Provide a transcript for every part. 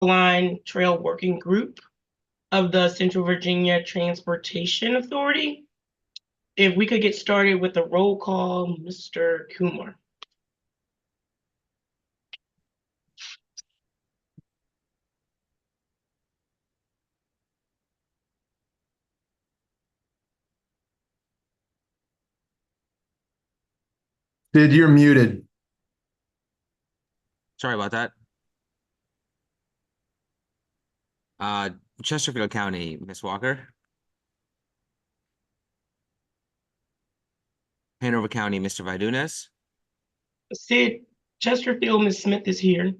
Line Trail Working Group of the Central Virginia Transportation Authority. If we could get started with a roll call, Mr. Kumar. Sid, you're muted. Sorry about that. Uh, Chesterfield County, Ms. Walker. Hanover County, Mr. Vidunas. Sid, Chesterfield, Ms. Smith is here.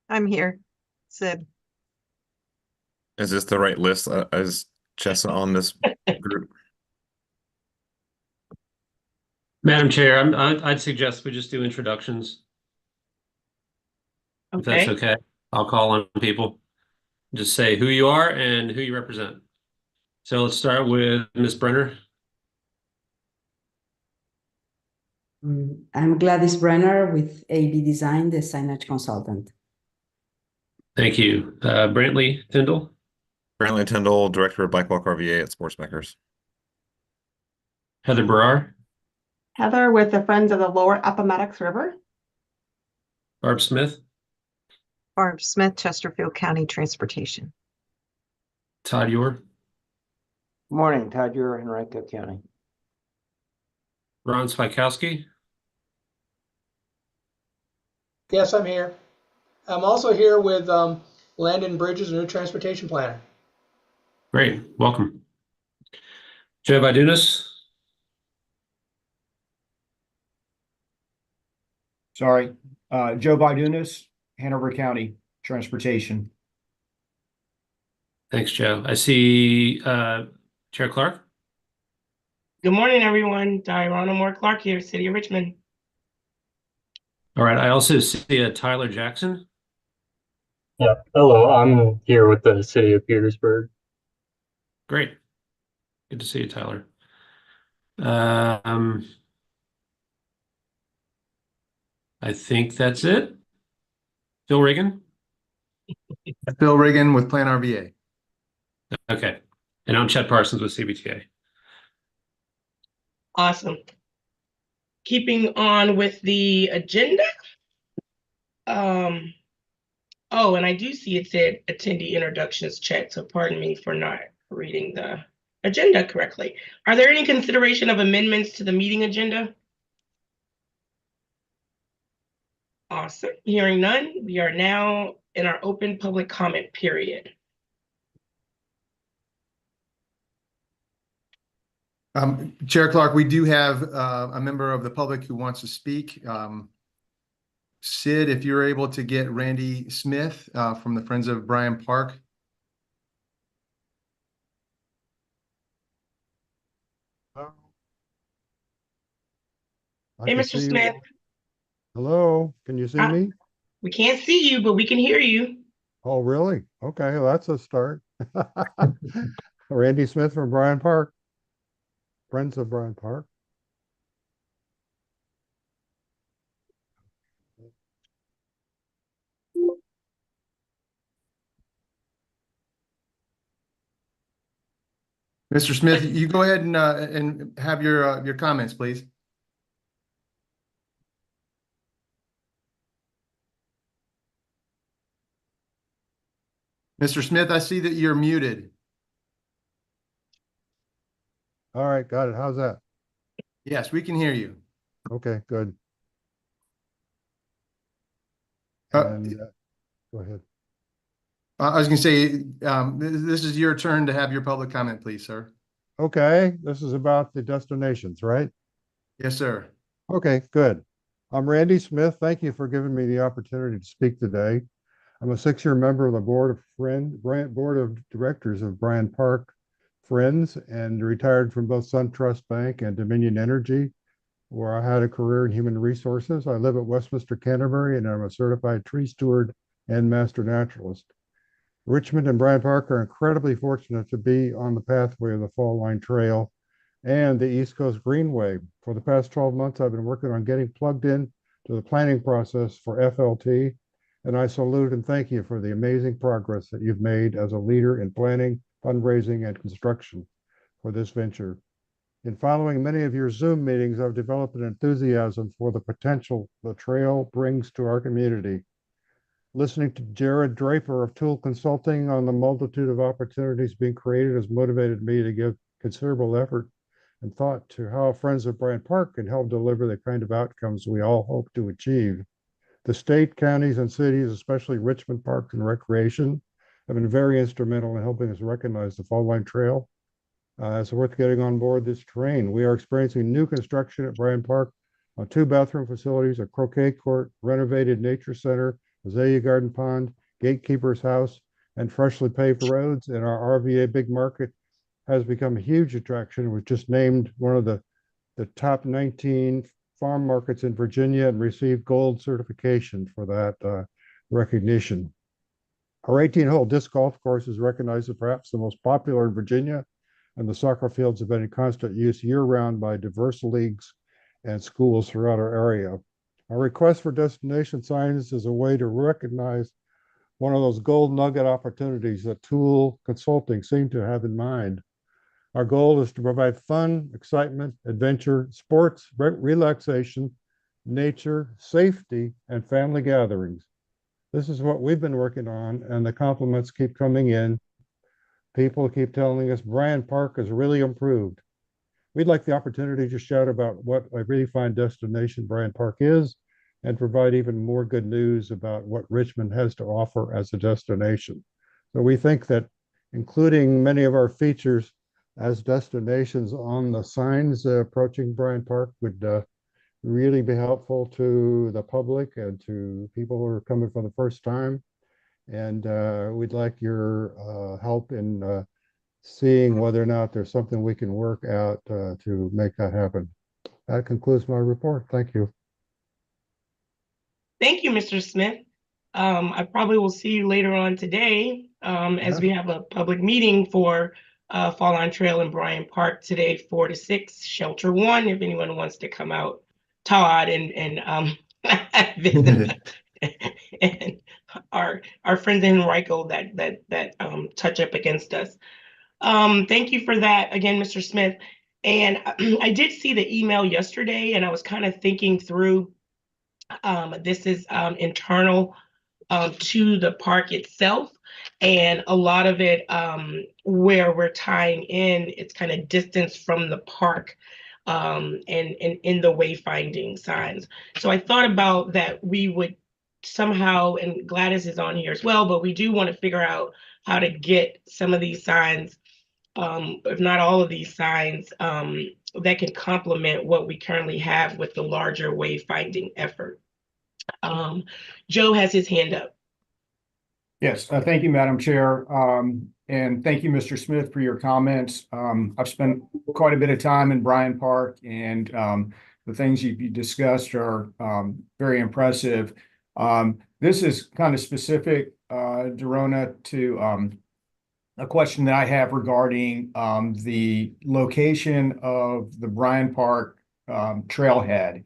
I'm here, Sid. Is this the right list? Is Chessa on this group? Madam Chair, I'd suggest we just do introductions, if that's okay. I'll call on people. Just say who you are and who you represent. So let's start with Ms. Brenner. I'm Gladys Brenner with AB Design, the signage consultant. Thank you. Brantley Tyndall. Brantley Tyndall, Director of Bike Walk RVA at Sportsmakers. Heather Barrar. Heather with the Friends of the Lower Appomattox River. Barb Smith. Barb Smith, Chesterfield County Transportation. Todd Ure. Morning, Todd Ure, Henrico County. Ron Spikowski. Yes, I'm here. I'm also here with Landon Bridges, a new transportation planner. Great, welcome. Joe Vidunas. Sorry, Joe Vidunas, Hanover County Transportation. Thanks, Joe. I see Chair Clark. Good morning, everyone. Diana Moore Clark here, City of Richmond. All right, I also see Tyler Jackson. Yeah, hello, I'm here with the City of Petersburg. Great. Good to see you, Tyler. I think that's it. Phil Reagan. Phil Reagan with Plan RVA. Okay. And I'm Chet Parsons with CBTA. Awesome. Keeping on with the agenda. Oh, and I do see it said attendee introductions checked, so pardon me for not reading the agenda correctly. Are there any consideration of amendments to the meeting agenda? Awesome. Hearing none, we are now in our open public comment period. Chair Clark, we do have a member of the public who wants to speak. Sid, if you're able to get Randy Smith from the Friends of Bryant Park. Hey, Mr. Smith. Hello, can you see me? We can't see you, but we can hear you. Oh, really? Okay, well, that's a start. Randy Smith from Bryant Park. Friends of Bryant Park. Mr. Smith, you go ahead and have your comments, please. Mr. Smith, I see that you're muted. All right, got it. How's that? Yes, we can hear you. Okay, good. Go ahead. I was going to say, this is your turn to have your public comment, please, sir. Okay, this is about the destinations, right? Yes, sir. Okay, good. I'm Randy Smith. Thank you for giving me the opportunity to speak today. I'm a 6-year member of the board of directors of Bryant Park Friends, and retired from both SunTrust Bank and Dominion Energy, where I had a career in human resources. I live at Westminster, Canterbury, and I'm a certified tree steward and master naturalist. Richmond and Bryant Park are incredibly fortunate to be on the pathway of the Fall Line Trail and the East Coast Greenway. For the past 12 months, I've been working on getting plugged in to the planning process for FLT, and I salute and thank you for the amazing progress that you've made as a leader in planning, fundraising, and construction for this venture. In following many of your Zoom meetings, I've developed an enthusiasm for the potential the trail brings to our community. Listening to Jared Draper of Tool Consulting on the multitude of opportunities being created has motivated me to give considerable effort and thought to how Friends of Bryant Park can help deliver the kind of outcomes we all hope to achieve. The state, counties, and cities, especially Richmond Parks and Recreation, have been very instrumental in helping us recognize the Fall Line Trail. It's worth getting on board this train. We are experiencing new construction at Bryant Park on 2 bathroom facilities, a croquet court, renovated nature center, azalea garden pond, gatekeeper's house, and freshly paved roads. And our RVA Big Market has become a huge attraction. It was just named one of the top 19 farm markets in Virginia and received gold certification for that recognition. Our 18-hole disc golf course is recognized as perhaps the most popular in Virginia, and the soccer fields have been in constant use year-round by diverse leagues and schools throughout our area. Our request for destination signs is a way to recognize one of those gold nugget opportunities that Tool Consulting seem to have in mind. Our goal is to provide fun, excitement, adventure, sports, relaxation, nature, safety, and family gatherings. This is what we've been working on, and the compliments keep coming in. People keep telling us Bryant Park has really improved. We'd like the opportunity to shout about what a really fine destination Bryant Park is and provide even more good news about what Richmond has to offer as a destination. So we think that including many of our features as destinations on the signs approaching Bryant Park would really be helpful to the public and to people who are coming for the first time. And we'd like your help in seeing whether or not there's something we can work out to make that happen. That concludes my report. Thank you. Thank you, Mr. Smith. I probably will see you later on today as we have a public meeting for Fall Line Trail in Bryant Park today, 4 to 6, Shelter 1, if anyone wants to come out, Todd, and visit. And our friends in Henrico that touch up against us. Thank you for that again, Mr. Smith. And I did see the email yesterday, and I was kind of thinking through. This is internal to the park itself, and a lot of it where we're tying in, it's kind of distance from the park. And in the wayfinding signs. So I thought about that we would somehow, and Gladys is on here as well, but we do want to figure out how to get some of these signs, if not all of these signs, that can complement what we currently have with the larger wayfinding effort. Joe has his hand up. Yes, thank you, Madam Chair. And thank you, Mr. Smith, for your comments. I've spent quite a bit of time in Bryant Park, and the things you discussed are very impressive. This is kind of specific, Dorona, to a question that I have regarding the location of the Bryant Park trailhead.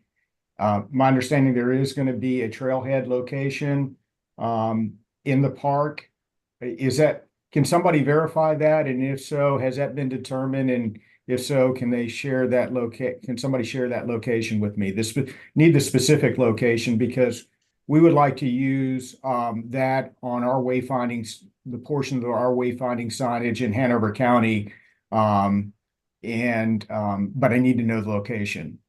My understanding, there is going to be a trailhead location in the park. Is that, can somebody verify that? And if so, has that been determined? And if so, can they share that can somebody share that location with me? Need the specific location, because we would like to use that on our wayfinding, the portion of our wayfinding signage in Hanover County. But I need to know the location.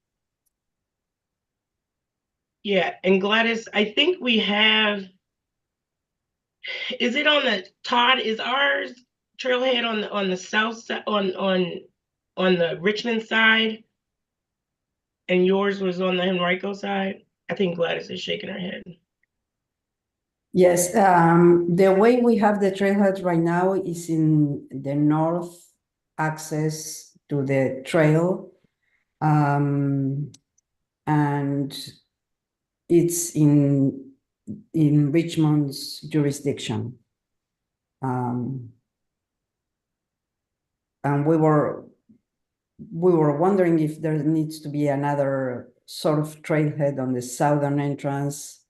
Yeah, and Gladys, I think we have, is it on the, Todd, is ours trailhead on the south side, on the Richmond side, and yours was on the Henrico side? I think Gladys is shaking her head. Yes, the way we have the trailhead right now is in the north access to the trail, and it's in Richmond's jurisdiction. And we were wondering if there needs to be another sort of trailhead on the southern entrance.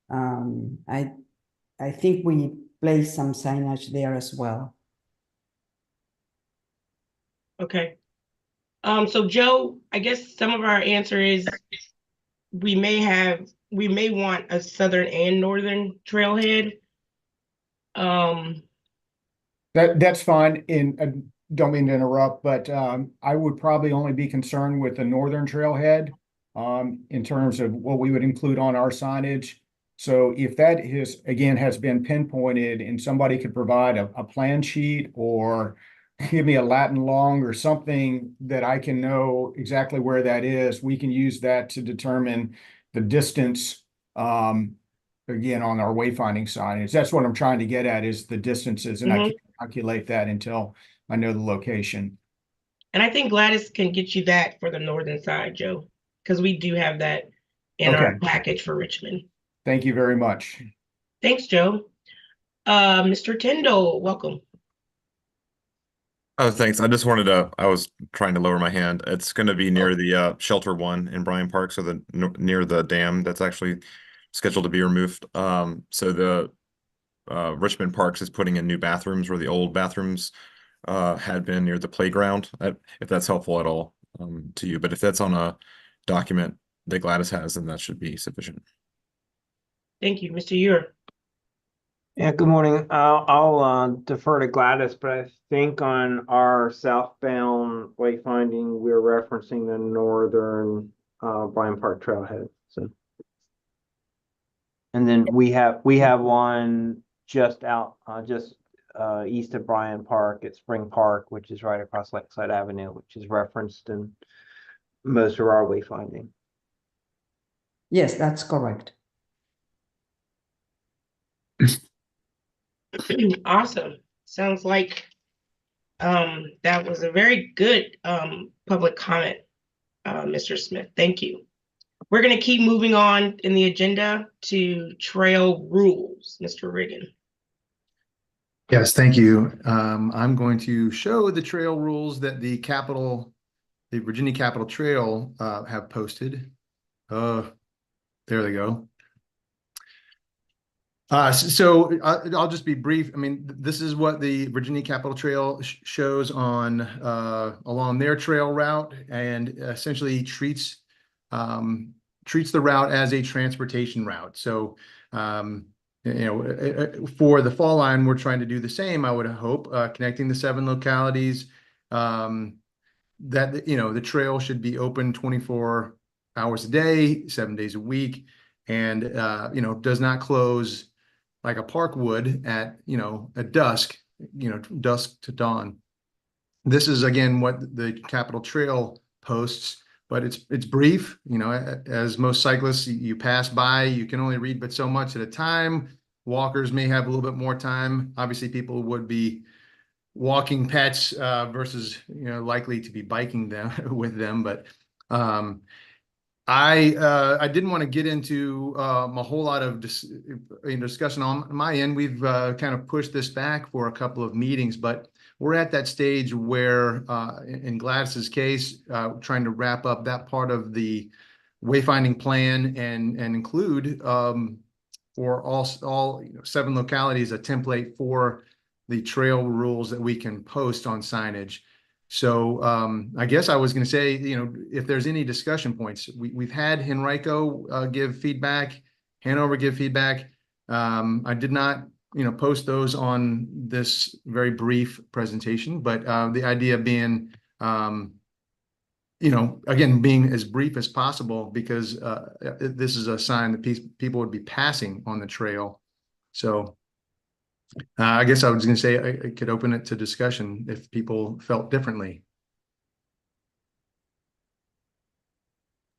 I think we place some signage there as well. Okay. So Joe, I guess some of our answer is we may want a southern and northern trailhead. That's fine, and don't mean to interrupt, but I would probably only be concerned with the northern trailhead in terms of what we would include on our signage. So if that has been pinpointed and somebody could provide a plan sheet or give me a Latin long or something that I can know exactly where that is, we can use that to determine the distance again on our wayfinding signage. That's what I'm trying to get at, is the distances, and I can't calculate that until I know the location. And I think Gladys can get you that for the northern side, Joe, because we do have that in our package for Richmond. Thank you very much. Thanks, Joe. Mr. Tyndall, welcome. Oh, thanks. I was trying to lower my hand. It's going to be near the Shelter 1 in Bryant Park, so near the dam that's actually scheduled to be removed. So the Richmond Parks is putting in new bathrooms where the old bathrooms had been near the playground, if that's helpful at all to you. But if that's on a document that Gladys has, then that should be sufficient. Thank you. Mr. Ure. Yeah, good morning. I'll defer to Gladys, but I think on our southbound wayfinding, we're referencing the northern Bryant Park trailhead. So, and then we have one just east of Bryant Park at Spring Park, which is right across Lakeside Avenue, which is referenced in most of our wayfinding. Yes, that's correct. Awesome. Sounds like that was a very good public comment, Mr. Smith. Thank you. We're going to keep moving on in the agenda to trail rules. Mr. Riggin. Yes, thank you. I'm going to show the trail rules that the Virginia Capitol Trail have posted. There they go. So I'll just be brief. I mean, this is what the Virginia Capitol Trail shows on along their trail route, and essentially treats the route as a transportation route. So, for the fall line, we're trying to do the same, I would hope, connecting the 7 localities, that, the trail should be open 24 hours a day, 7 days a week, and, does not close like a park would at dusk, dusk to dawn. This is again what the Capitol Trail posts, but it's brief. As most cyclists, you pass by, you can only read but so much at a time. Walkers may have a little bit more time. Obviously, people would be walking pets versus likely to be biking them with them, but I didn't want to get into a whole lot of discussion on my end. We've kind of pushed this back for a couple of meetings, but we're at that stage where, in Gladys's case, trying to wrap up that part of the wayfinding plan and include for all 7 localities a template for the trail rules that we can post on signage. So I guess I was going to say, if there's any discussion points, we've had Henrico give feedback, Hanover give feedback. I did not, post those on this very brief presentation, but the idea being, again, being as brief as possible, because this is a sign that people would be passing on the trail. So I guess I was going to say I could open it to discussion if people felt differently.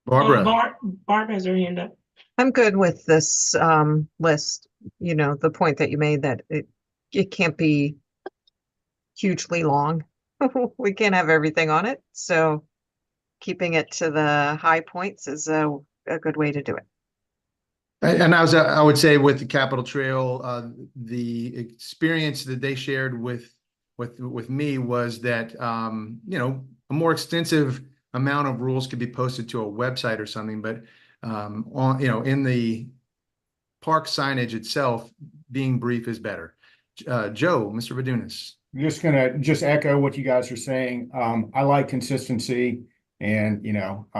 Barbara. Barb has her hand up. I'm good with this list. The point that you made that it can't be hugely long. We can't have everything on it. So keeping it to the high points is a good way to do it. And I would say with the Capitol Trail, the experience that they shared with me was that a more extensive amount of rules could be posted to a website or something, but on, in the park signage itself, being brief is better. Joe, Mr. Vadunas. Just gonna echo what you guys are saying. I like consistency and,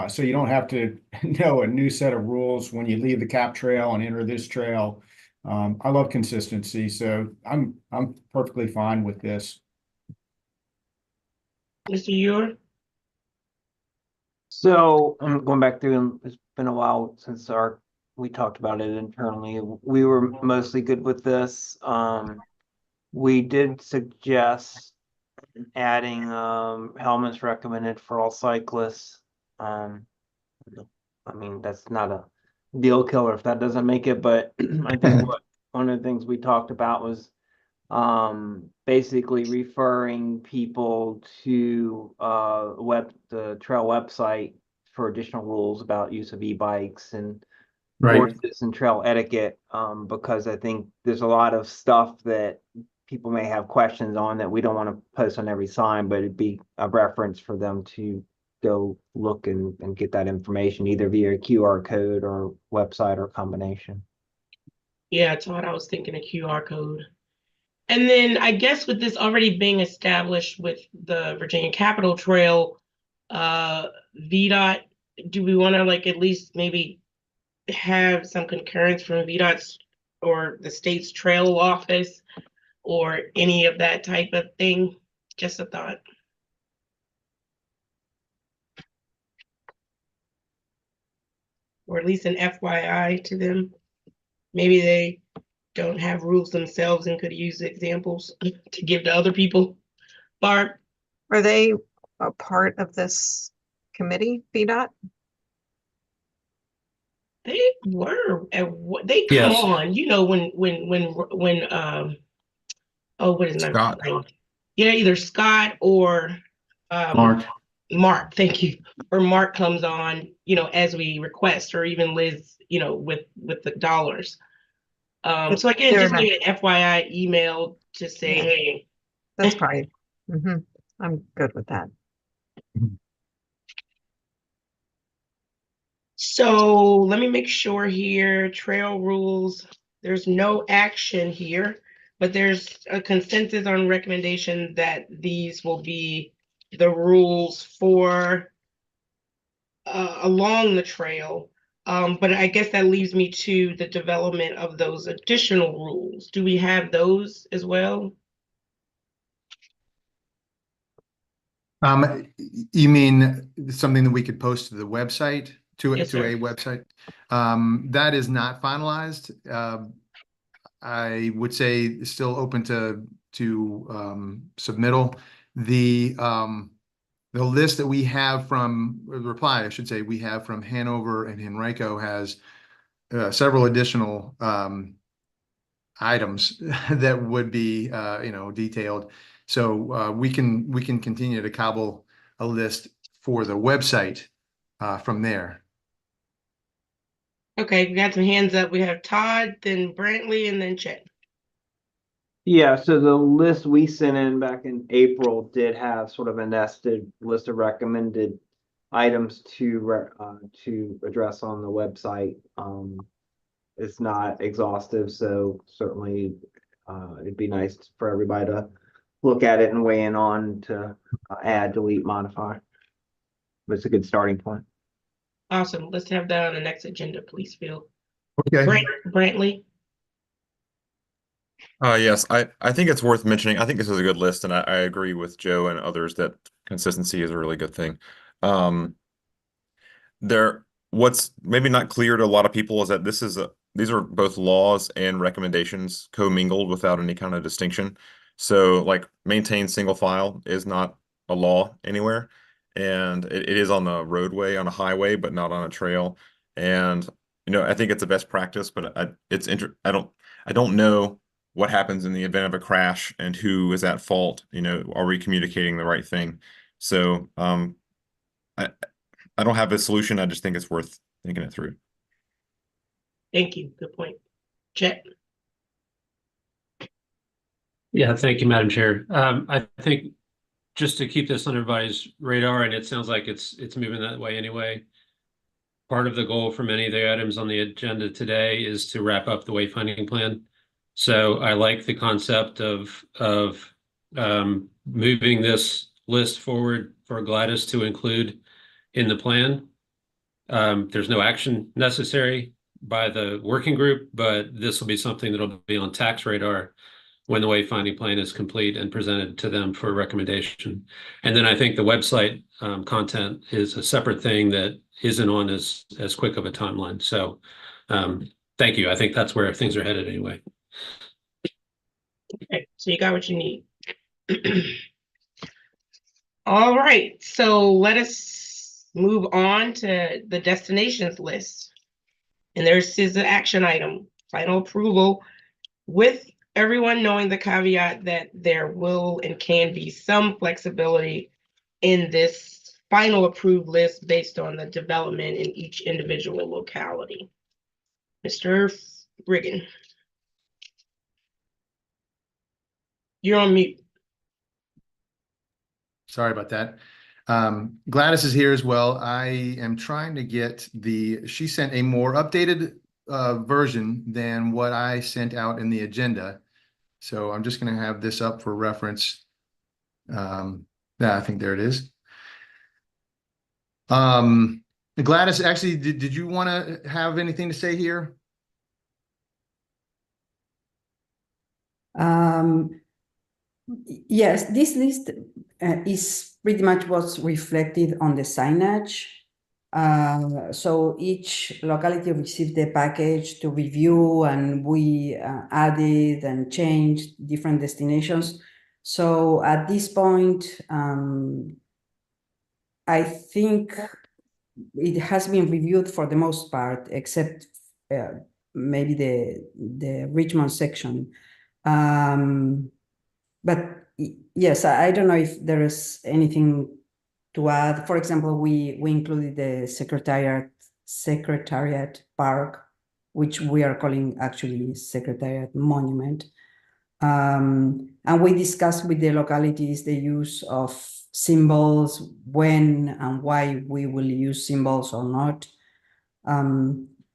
so you don't have to know a new set of rules when you leave the CAP trail and enter this trail. I love consistency, so I'm perfectly fine with this. Mr. Ewer? So I'm going back through, and it's been a while since we talked about it internally. We were mostly good with this. We did suggest adding helmets recommended for all cyclists. I mean, that's not a deal killer if that doesn't make it, but I think one of the things we talked about was basically referring people to the trail website for additional rules about use of e-bikes and horses and trail etiquette, because I think there's a lot of stuff that people may have questions on that we don't want to post on every sign, but it'd be a reference for them to go look and get that information either via QR code or website or combination. Yeah, Todd, I was thinking a QR code. And then I guess with this already being established with the Virginia Capitol Trail, VDOT, do we want to at least maybe have some concurrence from VDOT's or the state's trail office or any of that type of thing? Just a thought. Or at least an FYI to them. Maybe they don't have rules themselves and could use examples to give to other people. Barb? Are they a part of this committee, VDOT? They were, they come on, when oh, what is his name? Scott. Yeah, either Scott or Mark, thank you. Or Mark comes on, as we request, or even Liz, with the dollars. So again, just maybe an FYI email to say, hey. That's probably, I'm good with that. So let me make sure here, trail rules, there's no action here, but there's a consensus on recommendation that these will be the rules for along the trail. But I guess that leaves me to the development of those additional rules. Do we have those as well? You mean something that we could post to the website, to Yes, a website? That is not finalized. I would say still open to submittal. The list that we have from reply, I should say, we have from Hanover and Henrico has several additional items that would be detailed. So we can continue to cobble a list for the website from there. Okay, we got some hands up. We have Todd, then Brantley, and then Chet. Yeah, so the list we sent in back in April did have sort of a nested list of recommended items to address on the website. It's not exhaustive, so certainly it'd be nice for everybody to look at it and weigh in on to add, delete, modify. But it's a good starting point. Awesome. Let's have that on the next agenda, please, Phil. Okay. Brantley? Yes, I think it's worth mentioning. I think this is a good list, and I agree with Joe and others that consistency is a really good thing. What's maybe not clear to a lot of people is that these are both laws and recommendations commingled without any kind of distinction. So like maintain single file is not a law anywhere, and it is on the roadway, on a highway, but not on a trail. And I think it's a best practice, but I don't know what happens in the event of a crash and who is at fault. Are we communicating the right thing? So I don't have a solution. I just think it's worth thinking it through. Thank you. Good point. Chet? Yeah, thank you, Madam Chair. I think just to keep this on everybody's radar, and it sounds like it's moving that way anyway. Part of the goal for many of the items on the agenda today is to wrap up the wayfinding plan. So I like the concept of moving this list forward for Gladys to include in the plan. There's no action necessary by the working group, but this will be something that'll be on TAC's radar when the wayfinding plan is complete and presented to them for recommendation. And then I think the website content is a separate thing that isn't on as quick of a timeline. So thank you. I think that's where things are headed anyway. Okay, so you got what you need. All right, so let us move on to the destinations list. And there's is an action item, final approval, with everyone knowing the caveat that there will and can be some flexibility in this final approved list based on the development in each individual locality. Mr. Riggin. You're on mute. Sorry about that. Gladys is here as well. I am trying to get she sent a more updated version than what I sent out in the agenda. So I'm just going to have this up for reference. Yeah, I think there it is. Gladys, actually, did you want to have anything to say here? Yes, this list is pretty much what's reflected on the signage. So each locality received a package to review, and we added and changed different destinations. So at this point, I think it has been reviewed for the most part, except maybe the Richmond section. But yes, I don't know if there is anything to add. For example, we included the Secretariat Park, which we are calling actually Secretariat Monument. And we discussed with the localities the use of symbols, when and why we will use symbols or not.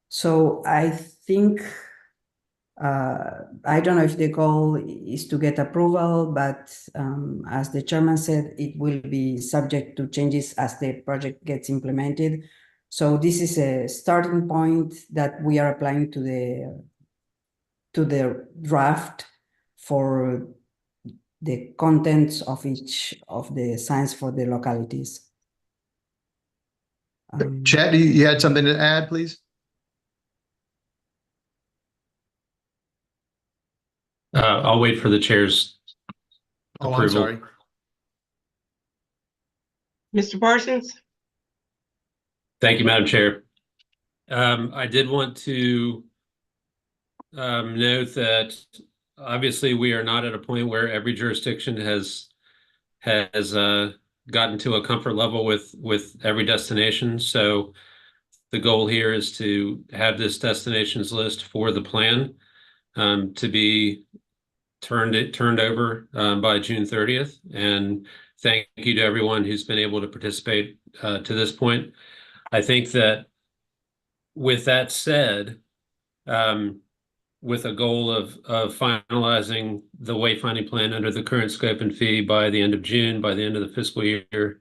So I think I don't know if the goal is to get approval, but as the chairman said, it will be subject to changes as the project gets implemented. So this is a starting point that we are applying to the draft for the contents of each of the signs for the localities. Chet, you had something to add, please? I'll wait for the chair's approval. I'm sorry. Mr. Parsons? Thank you, Madam Chair. I did want to note that obviously we are not at a point where every jurisdiction has gotten to a comfort level with every destination. So the goal here is to have this destinations list for the plan to be turned over by June 30th. And thank you to everyone who's been able to participate to this point. I think that with that said, with a goal of finalizing the wayfinding plan under the current scope and fee by the end of June, by the end of the fiscal year,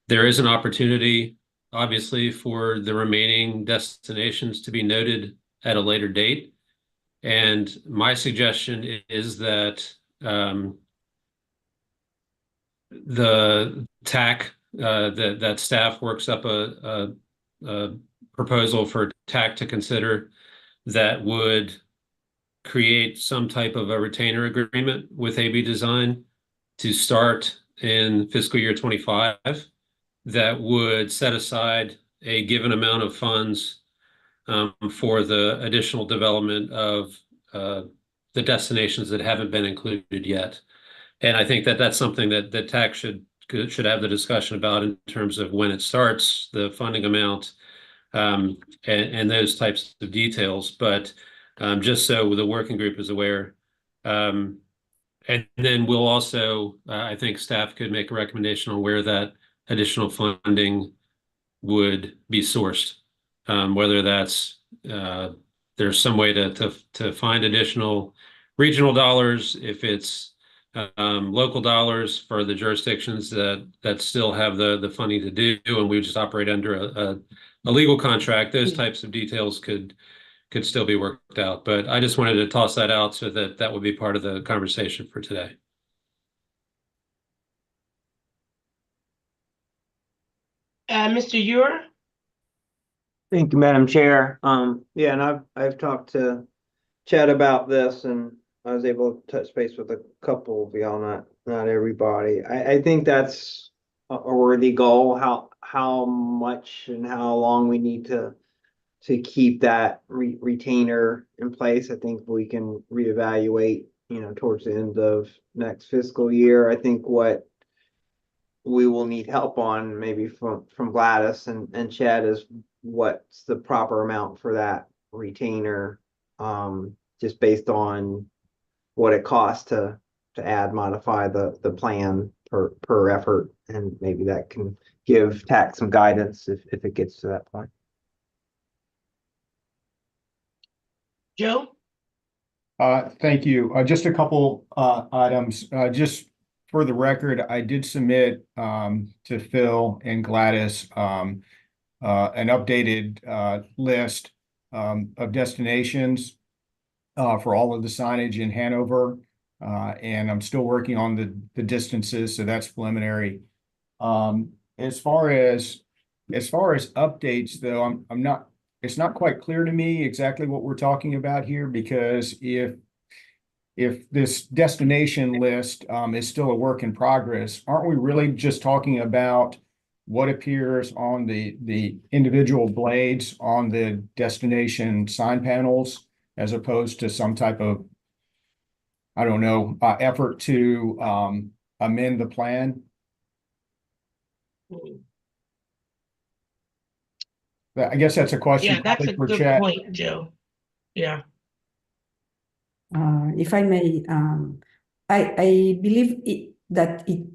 there is an opportunity, obviously, for the remaining destinations to be noted at a later date. And my suggestion is that the TAC, that staff works up a proposal for TAC to consider that would create some type of a retainer agreement with AB Design to start in fiscal year 25 that would set aside a given amount of funds for the additional development of the destinations that haven't been included yet. And I think that that's something that TAC should have the discussion about in terms of when it starts, the funding amount, and those types of details. But just so the working group is aware, and And then we'll also, I think staff could make a recommendation on where that additional funding would be sourced. Whether that's, there's some way to find additional regional dollars, if it's local dollars for the jurisdictions that still have the funding to do, and we just operate under a legal contract. Those types of details could still be worked out. But I just wanted to toss that out so that would be part of the conversation for today. Mr. Ewer? Thank you, Madam Chair. Yeah, and I've talked to Chad about this, and I was able to touch base with a couple of y'all, not everybody. I think that's a worthy goal. How much and how long we need to keep that retainer in place. I think we can reevaluate, towards the end of next fiscal year. I think what we will need help on, maybe from Gladys and Chad, is what's the proper amount for that retainer, just based on what it costs to modify the plan per effort, and maybe that can give TAC some guidance if it gets to that point. Joe? Thank you. Just a couple items. Just for the record, I did submit to Phil and Gladys an updated list of destinations for all of the signage in Hanover, and I'm still working on the distances, so that's preliminary. As far as updates, though, I'm not. It's not quite clear to me exactly what we're talking about here, because if this destination list is still a work in progress, aren't we really just talking about what appears on the individual blades on the destination sign panels, as opposed to some type of, I don't know, effort to amend the plan? I guess that's a question. Yeah, that's a for good Chad. point, Joe. Yeah. If I may, I believe that it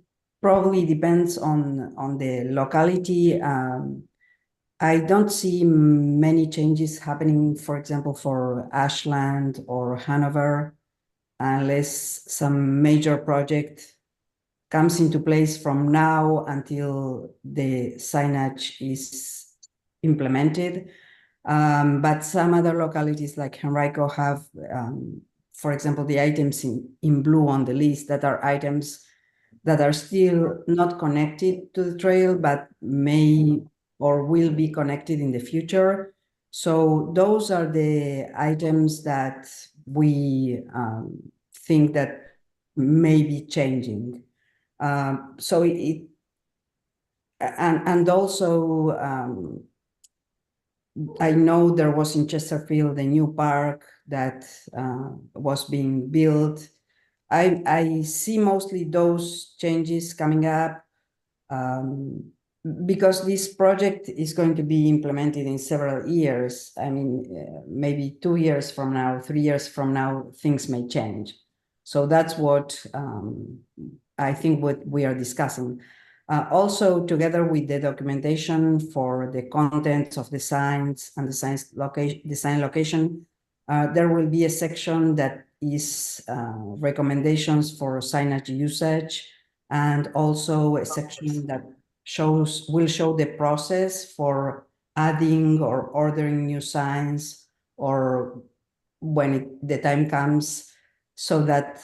probably depends on the locality. I don't see many changes happening, for example, for Ashland or Hanover, unless some major project comes into place from now until the signage is implemented. But some other localities like Henrico have, for example, the items in blue on the list that are items that are still not connected to the trail, but may or will be connected in the future. So those are the items that we think that may be changing. So and also, I know there was in Chesterfield a new park that was being built. I see mostly those changes coming up because this project is going to be implemented in several years. I mean, maybe 2 years from now, 3 years from now, things may change. So that's what I think what we are discussing. Also, together with the documentation for the contents of the signs and the sign location, there will be a section that is recommendations for signage usage, and also a section that will show the process for adding or ordering new signs, or when the time comes, so that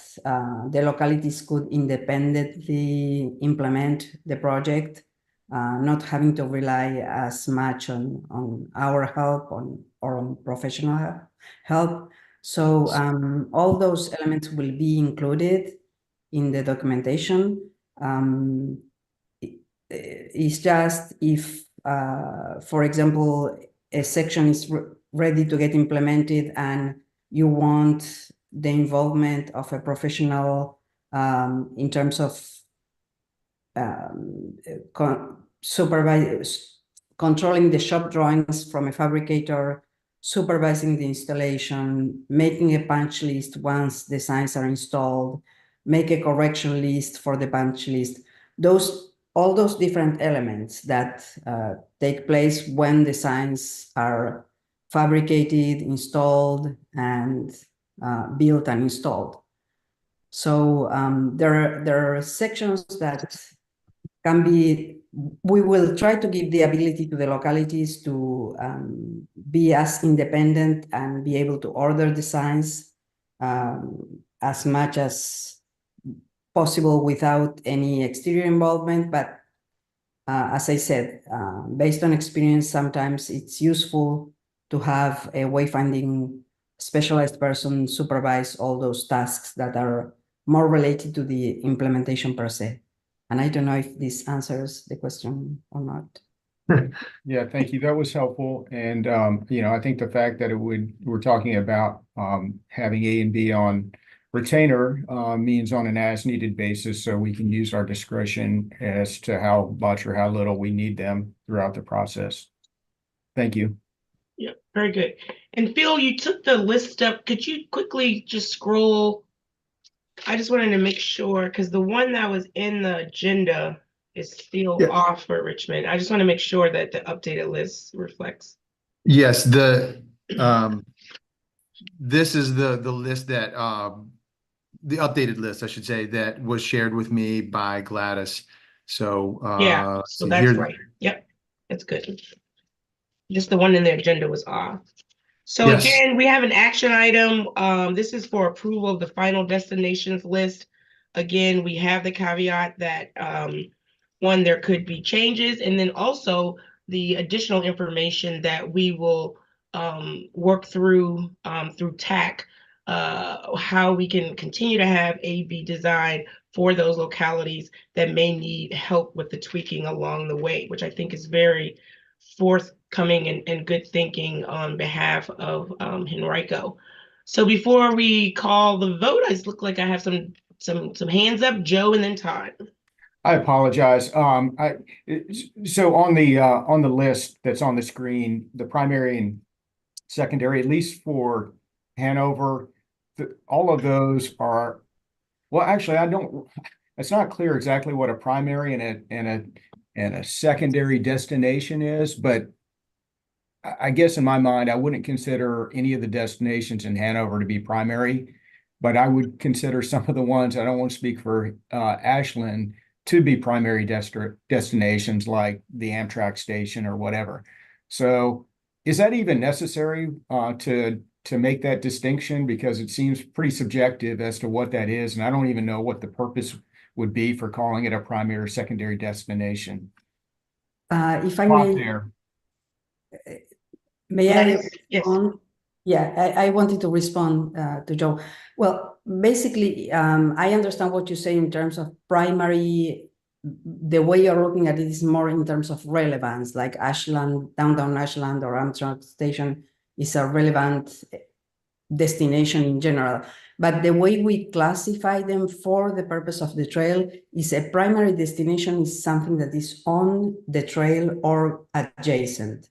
the localities could independently implement the project, not having to rely as much on our help or on professional help. So all those elements will be included in the documentation. It's just if, for example, a section is ready to get implemented and you want the involvement of a professional in terms of controlling the shop drawings from a fabricator, supervising the installation, making a punch list once the signs are installed, make a correction list for the punch list. All those different elements that take place when the signs are fabricated, installed, and built and installed. So there are sections that can be, we will try to give the ability to the localities to be as independent and be able to order the signs as much as possible without any exterior involvement. But as I said, based on experience, sometimes it's useful to have a wayfinding specialized person supervise all those tasks that are more related to the implementation per se. And I don't know if this answers the question or not. Yeah, thank you. That was helpful. And, I think the fact that we're talking about having A and B on retainer means on an as-needed basis, so we can use our discretion as to how much or how little we need them throughout the process. Thank you. Yeah, very good. And Phil, you took the list up. Could you quickly just scroll? I just wanted to make sure, because the one that was in the agenda is still off for Richmond. I just want to make sure that the updated list reflects. Yes, this is the list that the updated list, I should say, that was shared with me by Gladys. So yeah, so that's right. Yep, that's good. Just the one in the agenda was off. So yes. Again, we have an action item. This is for approval of the final destinations list. Again, we have the caveat that one, there could be changes, and then also the additional information that we will work through through TAC, how we can continue to have A/B design for those localities that may need help with the tweaking along the way, which I think is very forthcoming and good thinking on behalf of Henrico. So before we call the vote, I look like I have some hands up. Joe and then Todd. I apologize. So on the list that's on the screen, the primary and secondary, at least for Hanover, all of those are, well, actually, it's not clear exactly what a primary and a secondary destination is, but I guess in my mind, I wouldn't consider any of the destinations in Hanover to be primary, but I would consider some of the ones, I don't want to speak for Ashland, to be primary destinations like the Amtrak station or whatever. So is that even necessary to make that distinction? Because it seems pretty subjective as to what that is, and I don't even know what the purpose would be for calling it a primary or secondary destination. If I may I respond? Yeah, I wanted to respond to Joe. Well, basically, I understand what you say in terms of primary. The way you're looking at it is more in terms of relevance, like Ashland, downtown Ashland or Amtrak station is a relevant destination in general. But the way we classify them for the purpose of the trail is a primary destination is something that is on the trail or adjacent.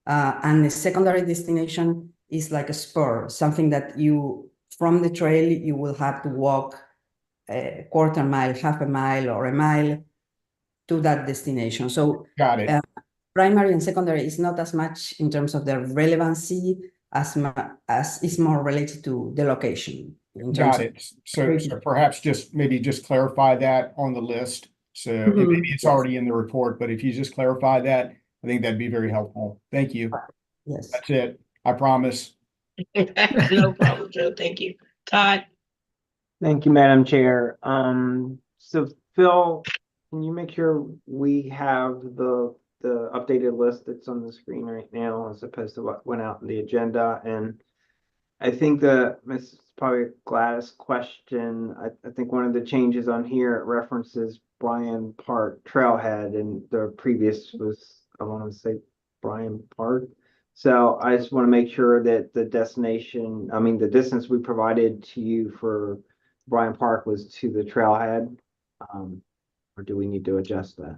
And a secondary destination is like a spur, something that you, from the trail, you will have to walk a quarter mile, half a mile, or a mile to that destination. So got it. Primary and secondary is not as much in terms of their relevancy as is more related to the location. Got it. So perhaps maybe just clarify that on the list. So maybe it's already in the report, but if you just clarify that, I think that'd be very helpful. Thank you. Yes. That's it. I promise. No problem, Joe. Thank you. Todd. Thank you, Madam Chair. So Phil, can you make sure we have the updated list that's on the screen right now as opposed to what went out in the agenda? And I think this is probably Gladys' question. I think one of the changes on here, it references Bryan Park Trailhead, and the previous was, I want to say, Bryan Park. So I just want to make sure that the distance we provided to you for Bryan Park was to the trailhead, or do we need to adjust that?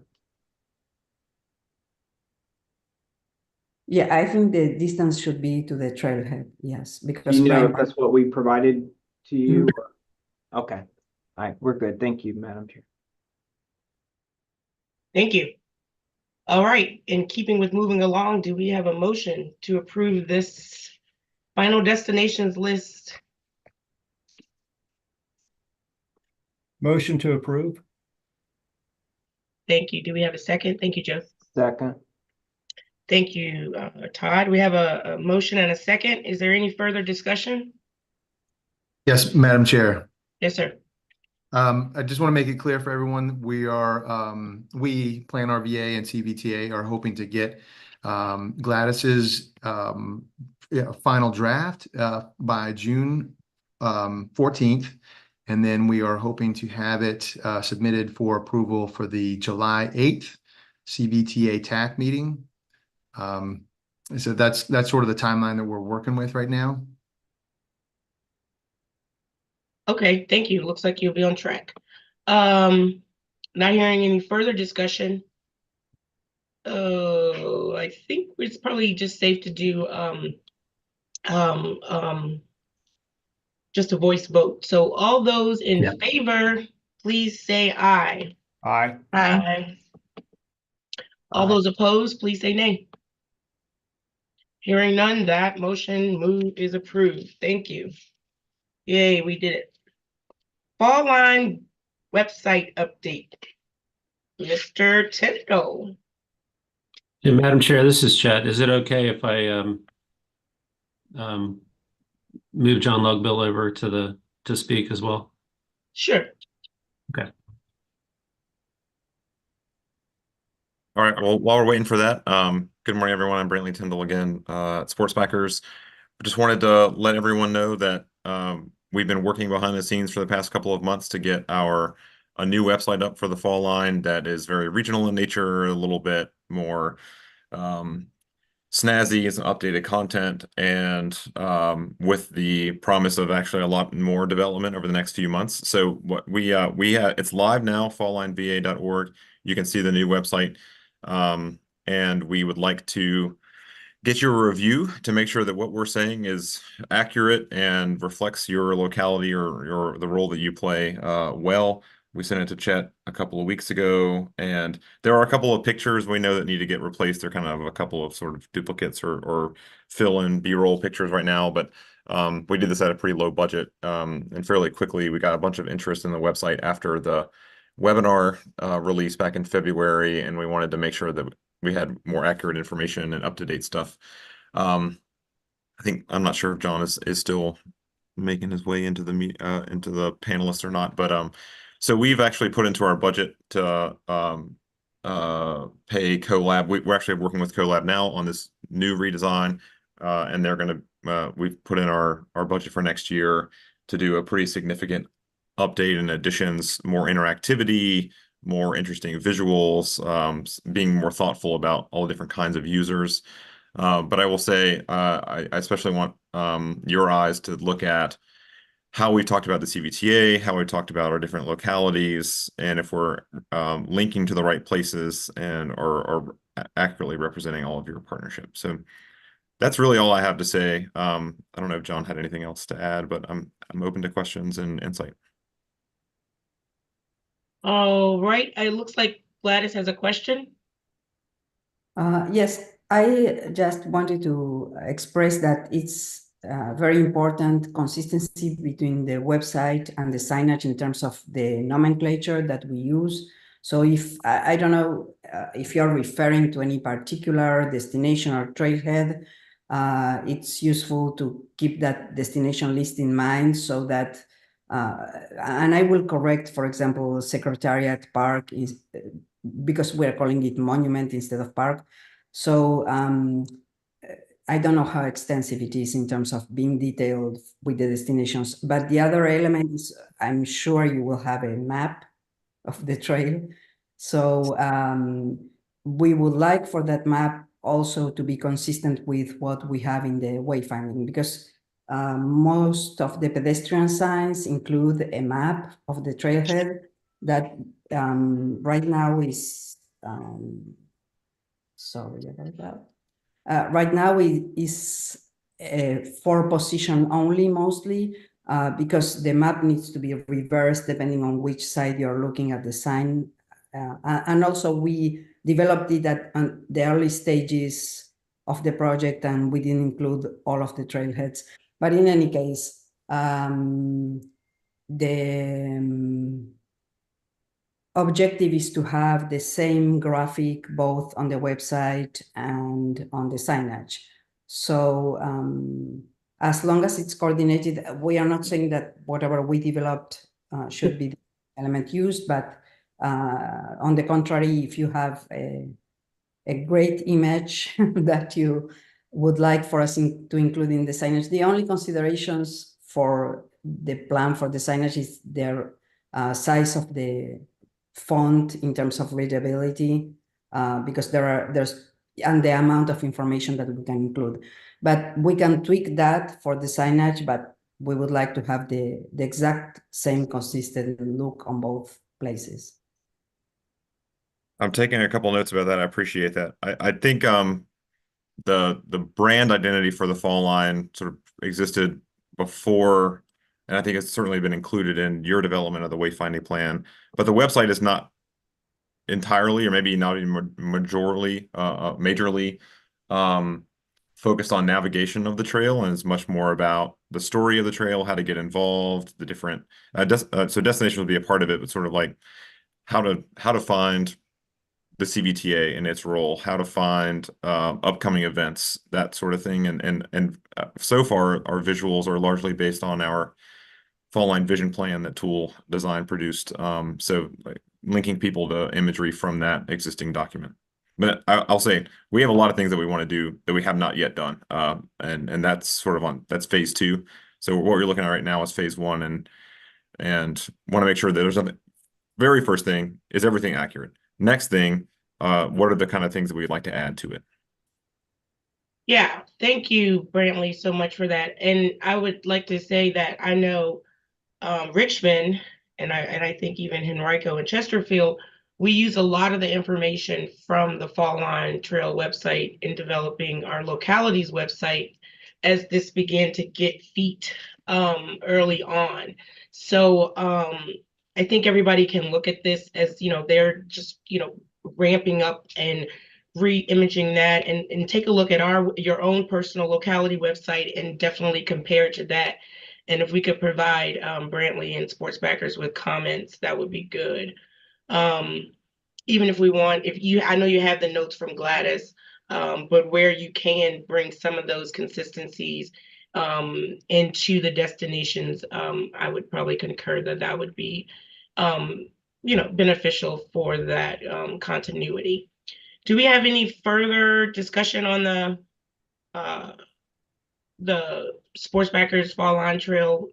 Yeah, I think the distance should be to the trailhead, yes, because Do you know if that's what we provided to you? Okay. All right, we're good. Thank you, Madam Chair. Thank you. All right, in keeping with moving along, do we have a motion to approve this final destinations list? Motion to approve. Thank you. Do we have a second? Thank you, Joe. Second. Thank you, Todd. We have a motion and a second. Is there any further discussion? Yes, Madam Chair. Yes, sir. I just want to make it clear for everyone, we Plan RVA and CVTA are hoping to get Gladys's final draft by June 14th. And then we are hoping to have it submitted for approval for the July 8th CVTA TAC meeting. So that's sort of the timeline that we're working with right now. Okay, thank you. Looks like you'll be on track. Not hearing any further discussion. I think it's probably just safe to do just a voice vote. So all those in favor, please say aye. Aye. Aye. All those opposed, please say nay. Hearing none, that motion is approved. Thank you. Yay, we did it. Fall line website update. Mr. Tendo. Yeah, Madam Chair, this is Chet. Is it okay if I move John Lugbill over to speak as well? Sure. Okay. All right, well, while we're waiting for that, good morning, everyone. I'm Brantley Tyndall again, at Sports Backers. I just wanted to let everyone know that we've been working behind the scenes for the past couple of months to get a new website up for the fall line that is very regional in nature, a little bit more snazzy, as updated content, and with the promise of actually a lot more development over the next few months. So what it's live now, falllineva.org. You can see the new website, and we would like to get your review to make sure that what we're saying is accurate and reflects your locality or the role that you play well. We sent it to Chet a couple of weeks ago, and there are a couple of pictures we know that need to get replaced. They're kind of a couple of sort of duplicates or fill-in B-roll pictures right now, but we did this at a pretty low budget, and fairly quickly we got a bunch of interest in the website after the webinar release back in February, and we wanted to make sure that we had more accurate information and up-to-date stuff. I'm not sure if John is still making his way into the panelists or not, but so we've actually put into our budget to pay CoLab. We're actually working with CoLab now on this new redesign, and they're going to we've put in our budget for next year to do a pretty significant update and additions, more interactivity, more interesting visuals, being more thoughtful about all the different kinds of users. But I will say, I especially want your eyes to look at how we talked about the CVTA, how we talked about our different localities, and if we're linking to the right places and are accurately representing all of your partnerships. So that's really all I have to say. I don't know if John had anything else to add, but I'm open to questions and insight. All right, it looks like Gladys has a question. Yes, I just wanted to express that it's very important consistency between the website and the signage in terms of the nomenclature that we use. So if I don't know if you're referring to any particular destination or trailhead, it's useful to keep that destination list in mind so that and I will correct, for example, Secretariat Park is because we're calling it monument instead of park. So I don't know how extensive it is in terms of being detailed with the destinations, but the other element is I'm sure you will have a map of the trail. So we would like for that map also to be consistent with what we have in the wayfinding, because most of the pedestrian signs include a map of the trailhead that right now is, sorry about that. Right now it is for position only mostly. because the map needs to be reversed depending on which side you're looking at the sign. And also we developed it at the early stages of the project, and we didn't include all of the trailheads. But in any case, the objective is to have the same graphic both on the website and on the signage. So as long as it's coordinated, we are not saying that whatever we developed should be the element used, but on the contrary, if you have a great image that you would like for us to include in the signage, the only considerations for the plan for the signage is their size of the font in terms of readability, because there's and the amount of information that we can include. But we can tweak that for the signage, but we would like to have the exact same consistent look on both places. I'm taking a couple notes about that. I appreciate that. I think the brand identity for the Fall Line sort of existed before, and I think it's certainly been included in your development of the wayfinding plan. But the website is not entirely, or maybe not even majorly focused on navigation of the trail, and it's much more about the story of the trail, how to get involved, the different so destination will be a part of it, but sort of like how to find the CVTA and its role, how to find upcoming events, that sort of thing. And so far, our visuals are largely based on our Fall Line vision plan that Tool Design produced. So like, linking people to imagery from that existing document. But I'll say we have a lot of things that we want to do that we have not yet done. And that's sort of that's phase 2. So what we're looking at right now is phase 1, and want to make sure that there's nothing. Very first thing is everything accurate. Next thing, what are the kind of things that we'd like to add to it? Yeah, thank you, Brantley, so much for that. And I would like to say that I know Richmond, and I think even Henrico and Chesterfield, we use a lot of the information from the Fall Line Trail website in developing our localities website as this began to get feet early on. So I think everybody can look at this as, they're just, ramping up and re-imaging that, and take a look at your own personal locality website and definitely compare it to that. And if we could provide Brantley and Sports Backers with comments, that would be good. Even if we want, I know you have the notes from Gladys, but where you can bring some of those consistencies into the destinations, I would probably concur that would be, beneficial for that continuity. Do we have any further discussion on the Sports Backers Fall Line Trail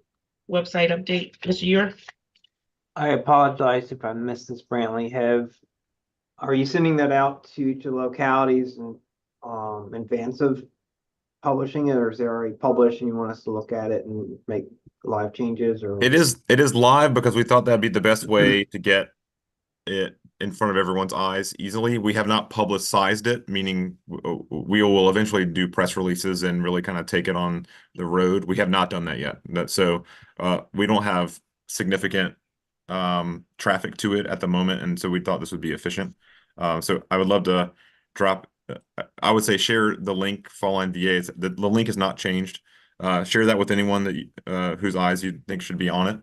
website update, Mr. Ewer? I apologize if I missed this, Brantley. Are you sending that out to localities in advance of publishing it, or is it already published and you want us to look at it and make live changes? Or it is live because we thought that'd be the best way to get it in front of everyone's eyes easily. We have not publicized it, meaning we will eventually do press releases and really kind of take it on the road. We have not done that yet. So we don't have significant traffic to it at the moment, and so we thought this would be efficient. So I would love to drop, I would say share the link, Fall Line VA. The link is not changed. Share that with anyone that whose eyes you think should be on it.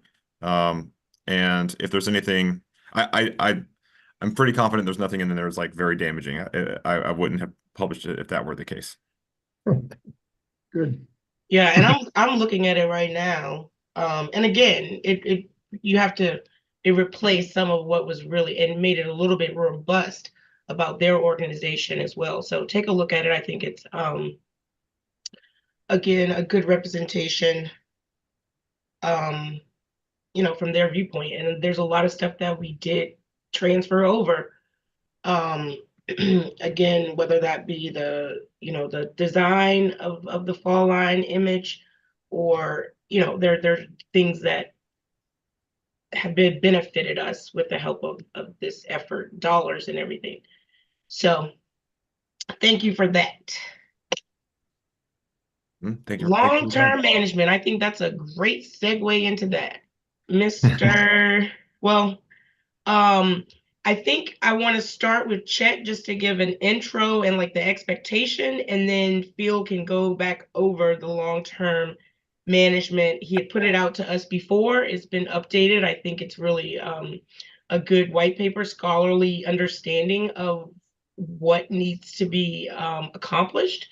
And if there's anything, I'm pretty confident there's nothing in there that's like very damaging. I wouldn't have published it if that were the case. Good. Yeah, and I'm looking at it right now. And again, it replaced some of what was really, and made it a little bit robust about their organization as well. So take a look at it. I think it's again a good representation from their viewpoint. And there's a lot of stuff that we did transfer over. Again, whether that be the design of the Fall Line image, or there are things that have benefited us with the help of this effort, dollars and everything. So thank you for that. Thank you. Long-term management. I think that's a great segue into that. Mr. Well, I think I want to start with Chet just to give an intro and like the expectation, and then Phil can go back over the long-term management. He had put it out to us before. It's been updated. I think it's really a good white paper, scholarly understanding of what needs to be accomplished.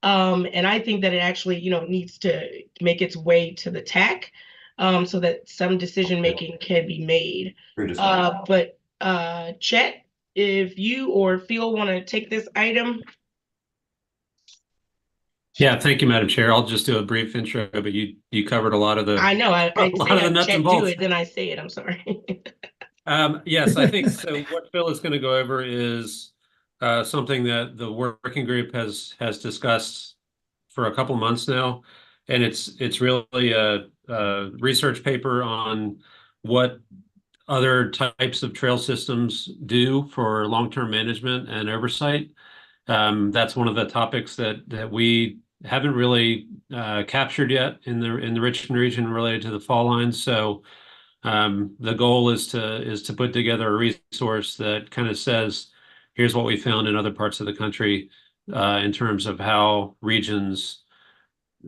And I think that it actually, needs to make its way to the TAC so that some decision making can be made. But Chet, if you or Phil want to take this item. Yeah, thank you, Madam Chair. I'll just do a brief intro, but you covered a lot of the. I know. I a lot of the say nuts Chet and do bolts. it, then I say it. I'm sorry. Yes, I think so. What Phil is going to go over is something that the working group has discussed for a couple months now, and it's really a research paper on what other types of trail systems do for long-term management and oversight. That's one of the topics that we haven't really captured yet in the Richmond region related to the fall lines. So the goal is to put together a resource that kind of says, here's what we found in other parts of the country in terms of how regions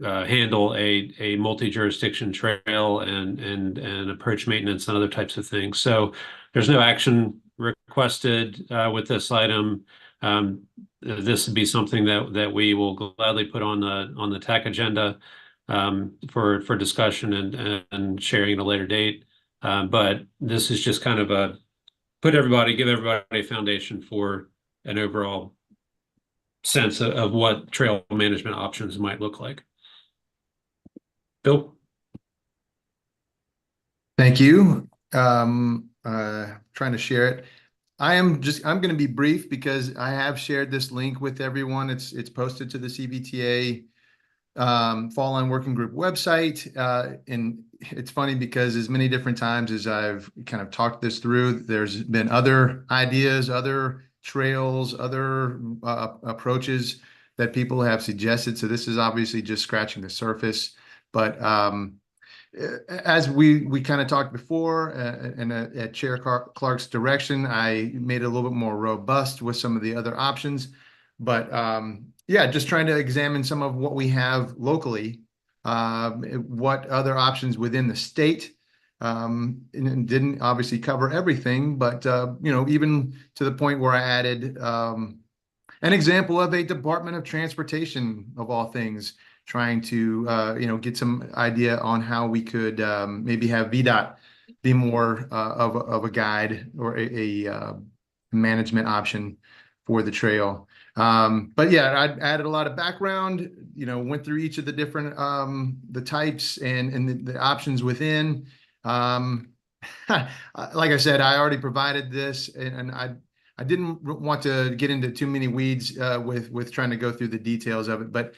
handle a multi-jurisdiction trail and approach maintenance and other types of things. So there's no action requested with this item. This would be something that we will gladly put on the TAC agenda for discussion and sharing at a later date. But this is just kind of give everybody a foundation for an overall sense of what trail management options might look like. Bill? Thank you. Trying to share it. I'm going to be brief because I have shared this link with everyone. It's posted to the CVTA Fall Line Working Group website. And it's funny because as many different times as I've kind of talked this through, there's been other ideas, other trails, other approaches that people have suggested. So this is obviously just scratching the surface. But as we kind of talked before, and at Chair Clark's direction, I made it a little bit more robust with some of the other options. But yeah, just trying to examine some of what we have locally, what other options within the state, and didn't obviously cover everything, but even to the point where I added an example of a Department of Transportation of all things, trying to get some idea on how we could maybe have VDOT be more of a guide or a management option for the trail. But yeah, I added a lot of background, went through each of the different the types and the options within. Like I said, I already provided this, and I didn't want to get into too many weeds with trying to go through the details of it. But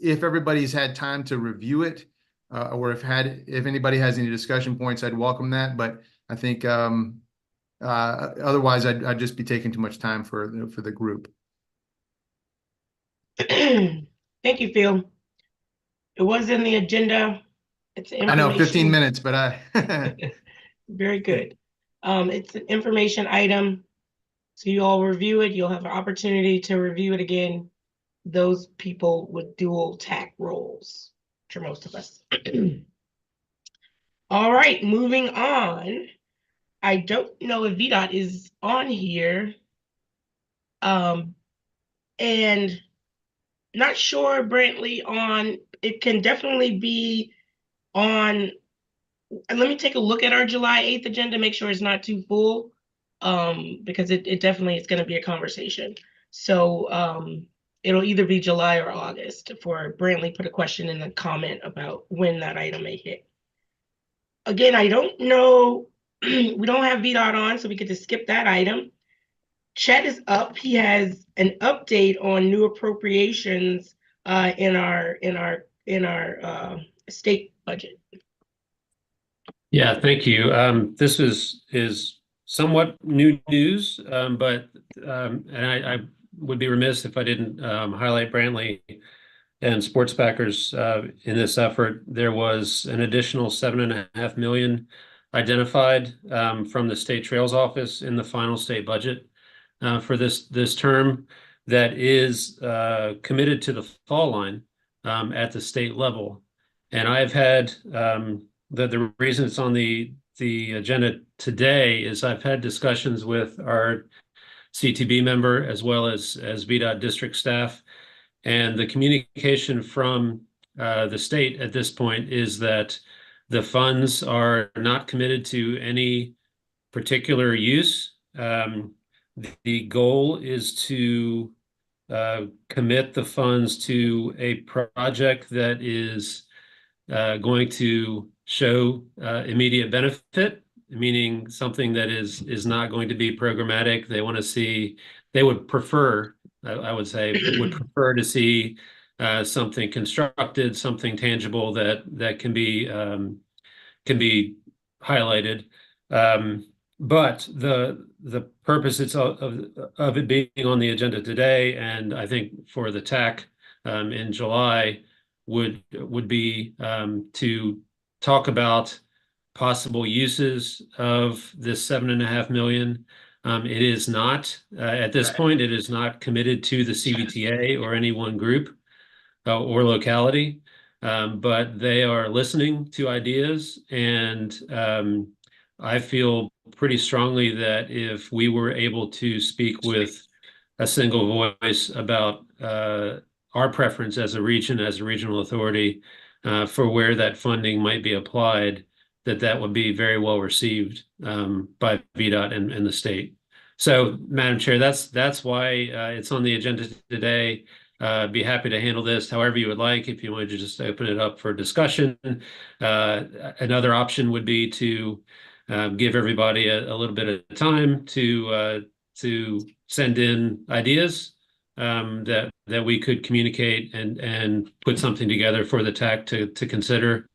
if everybody's had time to review it, or if anybody has any discussion points, I'd welcome that. But I think otherwise, I'd just be taking too much time for the group. Thank you, Phil. It was in the agenda. It's I know 15 minutes, but very good. It's an information item. So you all review it. You'll have an opportunity to review it again. Those people with dual TAC roles, which are most of us. All right, moving on. I don't know if VDOT is on here. And not sure, Brantley, on it can definitely be on. And let me take a look at our July 8th agenda, make sure it's not too full, because it definitely is going to be a conversation. So it'll either be July or August. For Brantley put a question in the comment about when that item may hit. Again, I don't know. We don't have VDOT on, so we get to skip that item. Chet is up. He has an update on new appropriations in our state budget. Yeah, thank you. This is somewhat new news, but and I would be remiss if I didn't highlight Brantley and sports backers in this effort. There was an additional $7.5 million identified from the State Trails Office in the final state budget for this term that is committed to the fall line at the state level. And I've had the reason it's on the agenda today is I've had discussions with our CTB member as well as VDOT district staff, and the communication from the state at this point is that the funds are not committed to any particular use. The goal is to commit the funds to a project that is going to show immediate benefit, meaning something that is not going to be programmatic. They want to see, they would prefer, I would say, would prefer to see something constructed, something tangible that can be highlighted. But the purpose of it being on the agenda today, and I think for the TAC in July, would be to talk about possible uses of this $7.5 million. It is not at this point. It is not committed to the CVTA or any one group or locality, but they are listening to ideas, and I feel pretty strongly that if we were able to speak with a single voice about our preference as a region, as a regional authority, for where that funding might be applied, that would be very well received by VDOT and the state. So, Madam Chair, that's why it's on the agenda today. Be happy to handle this however you would like. If you wanted to just open it up for discussion, another option would be to give everybody a little bit of time to send in ideas that we could communicate and put something together for the TAC to consider.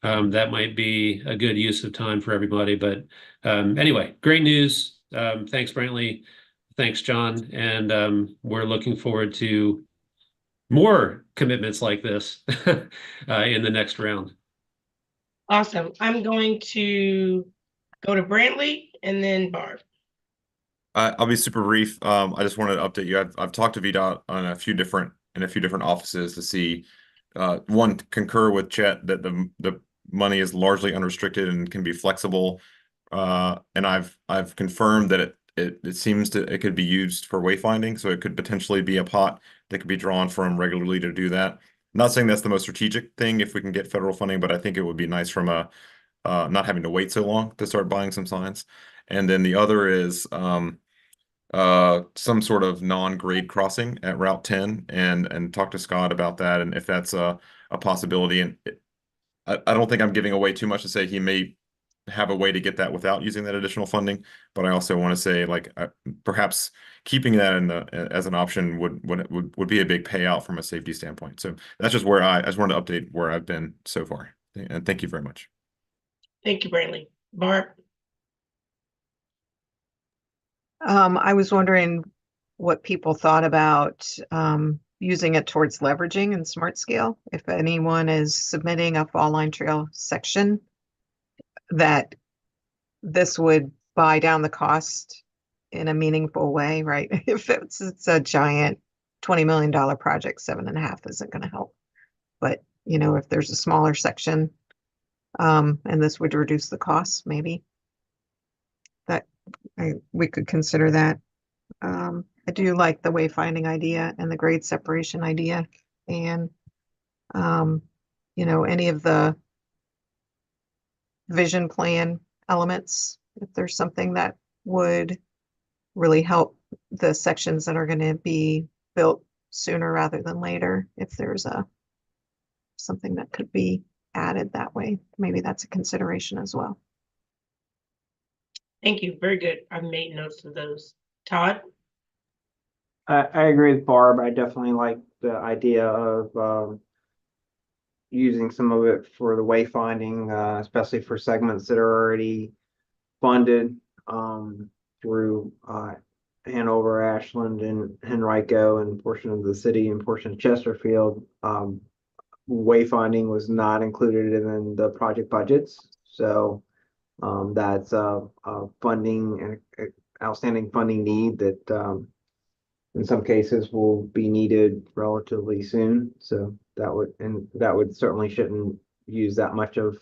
That might be a good use of time for everybody. But anyway, great news. Thanks, Brantley. Thanks, John. And we're looking forward to more commitments like this in the next round. Awesome. I'm going to go to Brantley and then Barb. I'll be super brief. I just wanted to update you. I've talked to VDOT on a few different offices to see one, concur with Chet that the money is largely unrestricted and can be flexible. And I've confirmed that it seems it could be used for wayfinding, so it could potentially be a pot that could be drawn from regularly to do that. I'm not saying that's the most strategic thing if we can get federal funding, but I think it would be nice from a not having to wait so long to start buying some signs. And then the other is some sort of non-grade crossing at Route 10 and talk to Scott about that and if that's a possibility. And I don't think I'm giving away too much to say he may have a way to get that without using that additional funding, but I also want to say like perhaps keeping that as an option would be a big payout from a safety standpoint. So that's just where I just wanted to update where I've been so far. And thank you very much. Thank you, Brantley. Barb? I was wondering what people thought about using it towards leveraging in Smart Scale. If anyone is submitting a Fall Line Trail section, that this would buy down the cost in a meaningful way, right? If it's a giant $20 million project, 7.5 isn't going to help. But you know, if there's a smaller section, and this would reduce the costs, maybe we could consider that. I do like the wayfinding idea and the grade separation idea, and you know, any of the vision plan elements, if there's something that would really help the sections that are going to be built sooner rather than later, if there's something that could be added that way, maybe that's a consideration as well. Thank you. Very good. I've made notes of those. Todd? I agree with Barb. I definitely like the idea of using some of it for the wayfinding, especially for segments that are already funded through Hanover, Ashland, and Henrico, and portion of the city and portion of Chesterfield. Wayfinding was not included in the project budgets, so that's a funding, outstanding funding need that in some cases will be needed relatively soon. So that would certainly shouldn't use that much of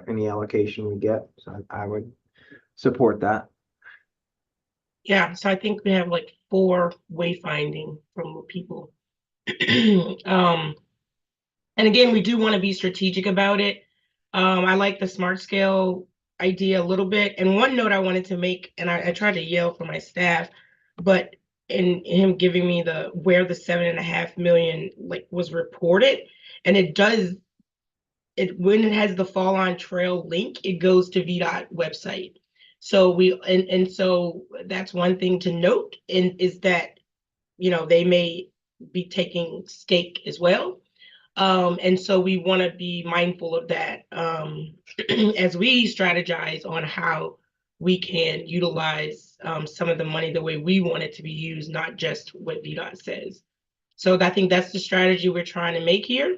any allocation we get. So I would support that. Yeah, so I think we have like 4 wayfinding from people. And again, we do want to be strategic about it. I like the smart scale idea a little bit. And one note I wanted to make, and I tried to yell for my staff, but in him giving me where the 7.5 million like was reported, and it does it when it has the Fall on Trail link, it goes to VDOT website. So so that's one thing to note, and is that they may be taking stake as well. And so we want to be mindful of that as we strategize on how we can utilize some of the money the way we want it to be used, not just what VDOT says. So I think that's the strategy we're trying to make here.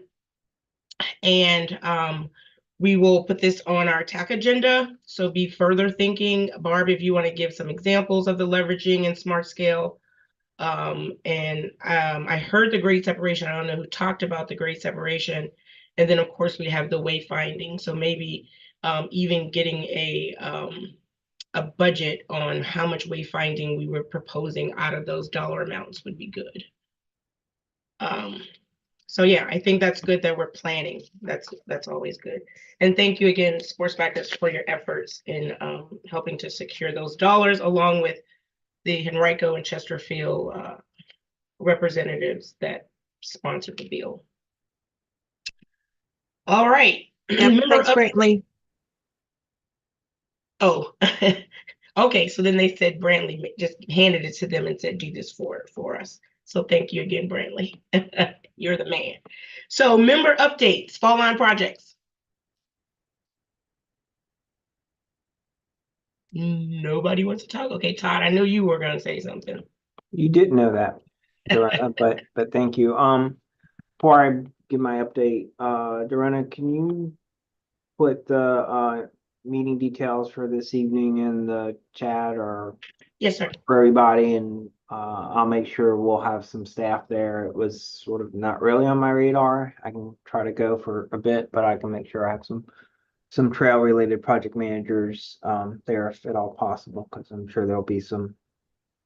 And we will put this on our TAC agenda. So be further thinking. Barb, if you want to give some examples of the leveraging and smart scale. I heard the grade separation. I don't know who talked about the grade separation. And then of course we have the wayfinding. So maybe even getting a budget on how much wayfinding we were proposing out of those dollar amounts would be good. So yeah, I think that's good that we're planning. That's always good. And thank you again, Sports Backers, for your efforts in helping to secure those dollars, along with the Henrico and Chesterfield representatives that sponsored the bill. All right. Thanks, Brantley. Oh, okay. So then they said Brantley just handed it to them and said, do this for us. So thank you again, Brantley. You're the man. So member updates, fall line projects. Nobody wants to talk? Okay, Todd, I know you were going to say something. You did know that, Dorena, but thank you. Before I give my update, Dorena, can you put the meeting details for this evening in the chat or yes, sir, for everybody, and I'll make sure we'll have some staff there. It was sort of not really on my radar. I can try to go for a bit, but I can make sure I have some trail related project managers there if at all possible, because I'm sure there'll be some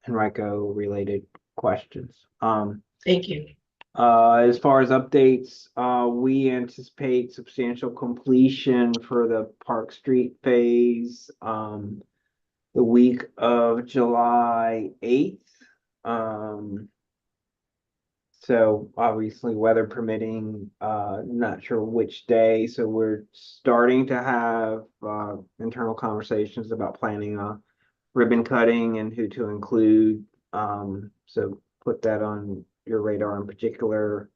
Henrico related questions. Thank you. As far as updates, we anticipate substantial completion for the Park Street phase the week of July 8th. So obviously weather permitting, not sure which day. So we're starting to have internal conversations about planning a ribbon cutting and who to include. So put that on your radar, in particular,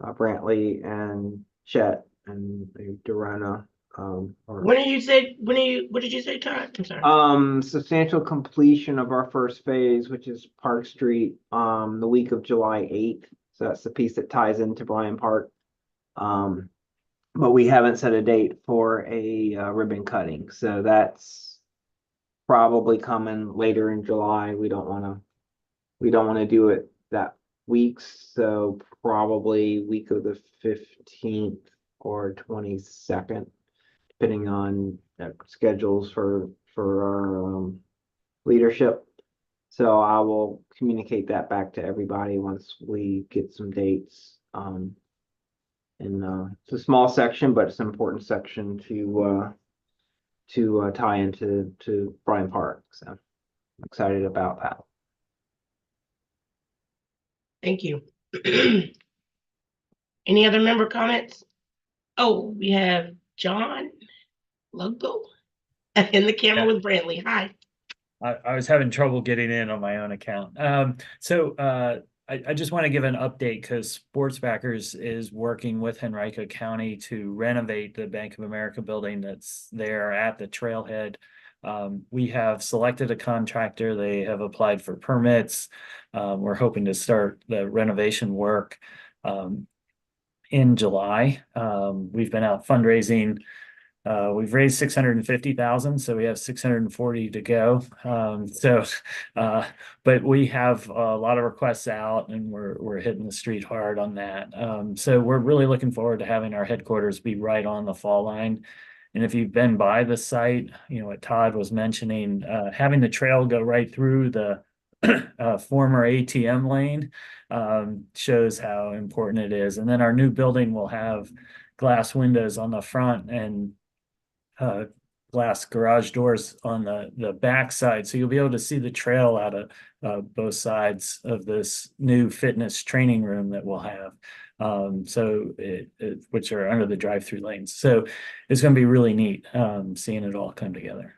Brantley and Chet and Dorena. What did you say, Todd? I'm sorry. Substantial completion of our first phase, which is Park Street, the week of July 8th. So that's the piece that ties into Bryant Park. But we haven't set a date for a ribbon cutting. So that's probably coming later in July. We don't want to do it that week. So probably week of the 15th or 22nd. Depending on schedules for our leadership. So I will communicate that back to everybody once we get some dates. And it's a small section, but it's an important section to tie into Bryant Park. So I'm excited about that. Thank you. Any other member comments? Oh, we have John Logo in the camera with Brantley. Hi. I was having trouble getting in on my own account. I just want to give an update because Sports Backers is working with Henrico County to renovate the Bank of America building that's there at the trailhead. We have selected a contractor. They have applied for permits. We're hoping to start the renovation work in July. We've been out fundraising. We've raised 650,000, so we have 640 to go. But we have a lot of requests out, and we're hitting the street hard on that. So we're really looking forward to having our headquarters be right on the fall line. And if you've been by the site, you know what Todd was mentioning, having the trail go right through the former ATM lane shows how important it is. And then our new building will have glass windows on the front and glass garage doors on the back side, so you'll be able to see the trail out of both sides of this new fitness training room that we'll have, which are under the drive-through lanes. So it's going to be really neat seeing it all come together.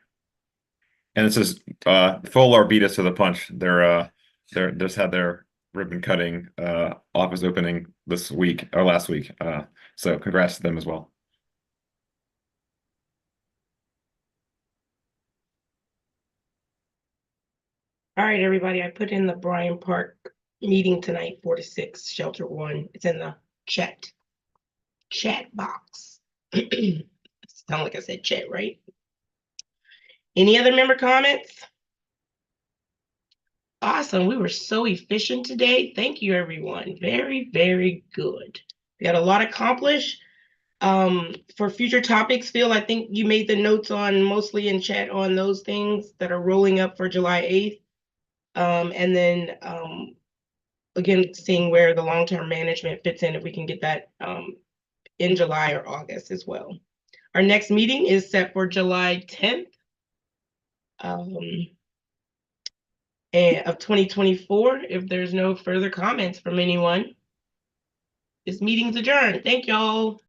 And this is full Arbutus to the punch. They're just had their ribbon cutting office opening this week or last week. So congrats to them as well. All right, everybody, I put in the Bryant Park meeting tonight, 4 to 6, shelter 1. It's in the chat box. Sound like I said chat, right? Any other member comments? Awesome. We were so efficient today. Thank you, everyone. Very, very good. We got a lot accomplished. For future topics, Phil, I think you made the notes on mostly in chat on those things that are rolling up for July 8th. And then again, seeing where the long-term management fits in, if we can get that in July or August as well. Our next meeting is set for July 10th of 2024. If there's no further comments from anyone, this meeting's adjourned. Thank y'all.